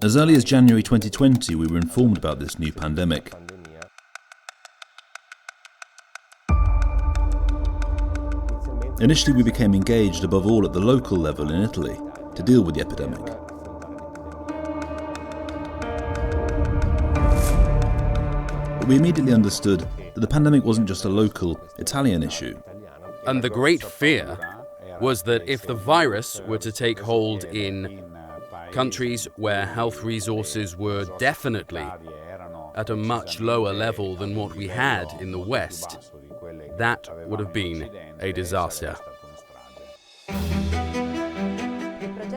As early as January 2020, we were informed about this new pandemic. Initially, we became engaged above all at the local level in Italy to deal with the epidemic. But we immediately understood that the pandemic wasn't just a local Italian issue. And the great fear was that if the virus were to take hold in countries where health resources were definitely at a much lower level than what we had in the West, that would have been a disaster.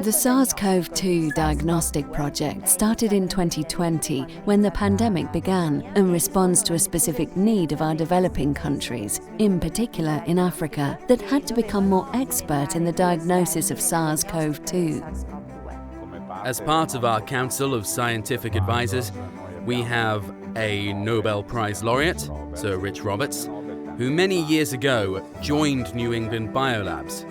The SARS-CoV-2 diagnostic project started in 2020 when the pandemic began and responds to a specific need of our developing countries, in particular in Africa, that had to become more expert in the diagnosis of SARS-CoV-2. As part of our Council of Scientific Advisors, we have a Nobel Prize laureate, Sir Rich Roberts, who many years ago joined New England Biolabs,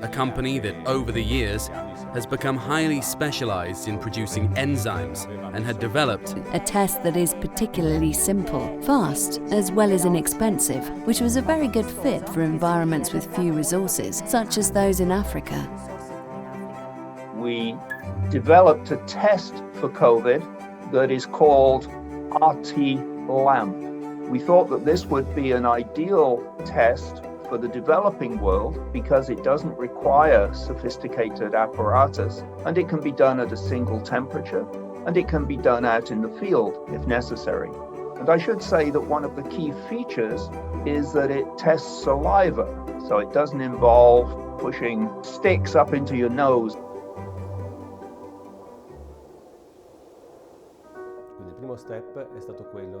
a company that over the years has become highly specialized in producing enzymes and had developed a test that is particularly simple, fast, as well as inexpensive, which was a very good fit for environments with few resources, such as those in Africa. We developed a test for COVID that is called RT-LAMP. We thought that this would be an ideal test for the developing world because it doesn't require sophisticated apparatus, and it can be done at a single temperature, and it can be done out in the field if necessary. And I should say that one of the key features is that it tests saliva, so it doesn't involve pushing sticks up into your nose.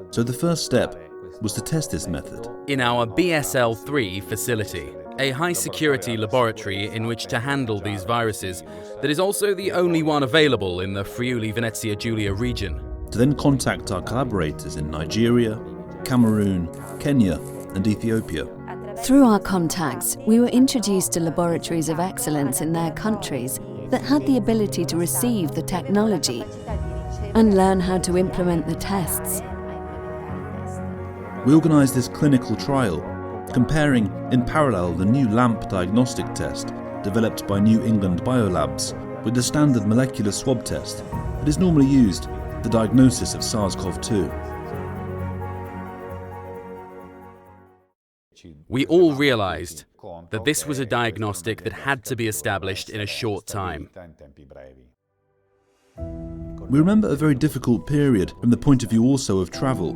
So the first step was to test this method. in our BSL-3 facility, a high-security laboratory in which to handle these viruses that is also the only one available in the Friuli-Venezia Giulia region. To then contact our collaborators in Nigeria, Cameroon, Kenya and Ethiopia. Through our contacts, we were introduced to laboratories of excellence in their countries that had the ability to receive the technology and learn how to implement the tests. We organised this clinical trial, comparing in parallel the new LAMP diagnostic test developed by New England Biolabs with the standard molecular swab test that is normally used for the diagnosis of SARS-CoV-2. We all realized that this was a diagnostic that had to be established in a short time. We remember a very difficult period from the point of view also of travel.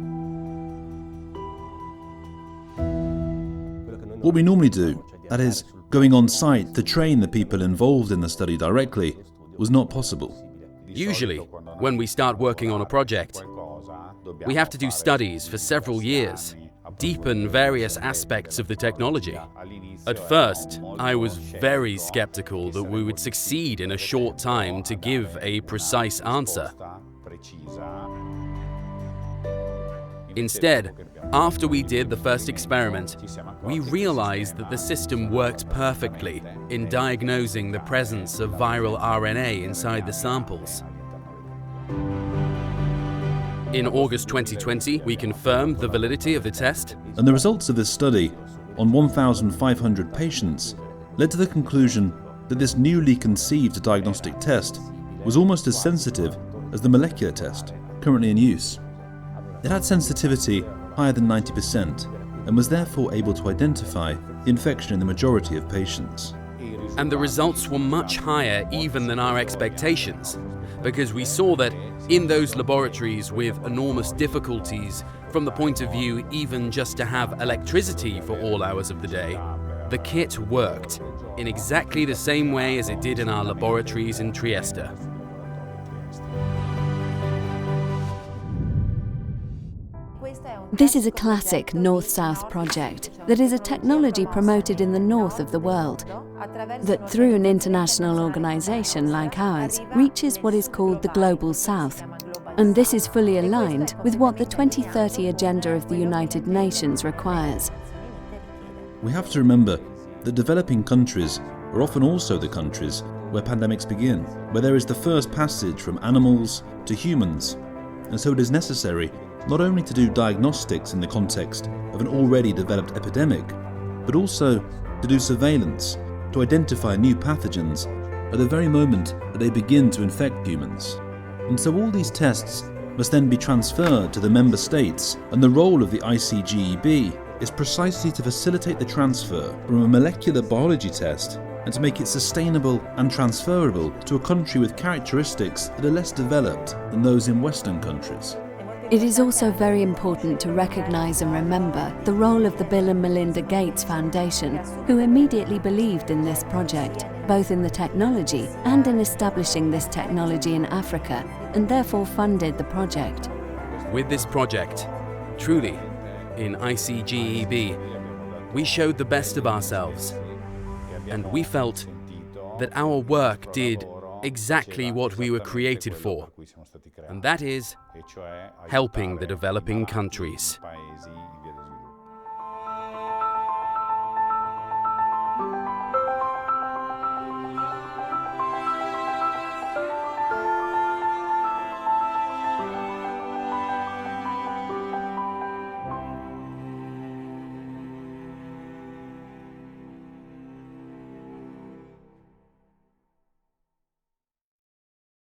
What we normally do, that is, going on site to train the people involved in the study directly, was not possible. Usually, when we start working on a project, we have to do studies for several years, deepen various aspects of the technology. At first, I was very skeptical that we would succeed in a short time to give a precise answer. Instead, after we did the first experiment, we realized that the system worked perfectly in diagnosing the presence of viral RNA inside the samples. In August 2020, we confirmed the validity of the test. And the results of this study on 1,500 patients led to the conclusion that this newly conceived diagnostic test was almost as sensitive as the molecular test currently in use. It had sensitivity higher than 90% and was therefore able to identify the infection in the majority of patients. And the results were much higher even than our expectations, because we saw that in those laboratories with enormous difficulties from the point of view even just to have electricity for all hours of the day, the kit worked in exactly the same way as it did in our laboratories in Trieste. This is a classic North-South project that is a technology promoted in the north of the world that, through an international organisation like ours, reaches what is called the Global South. And this is fully aligned with what the 2030 Agenda of the United Nations requires. We have to remember that developing countries are often also the countries where pandemics begin, where there is the first passage from animals to humans, and so it is necessary not only to do diagnostics in the context of an already developed epidemic, but also to do surveillance to identify new pathogens at the very moment that they begin to infect humans. And so all these tests must then be transferred to the member states, and the role of the ICGEB is precisely to facilitate the transfer from a molecular biology test and to make it sustainable and transferable to a country with characteristics that are less developed than those in Western countries. It is also very important to recognise and remember the role of the Bill and Melinda Gates Foundation, who immediately believed in this project, both in the technology and in establishing this technology in Africa, and therefore funded the project. With this project, truly, in ICGEB, we showed the best of ourselves, and we felt that our work did exactly what we were created for, and that is helping the developing countries.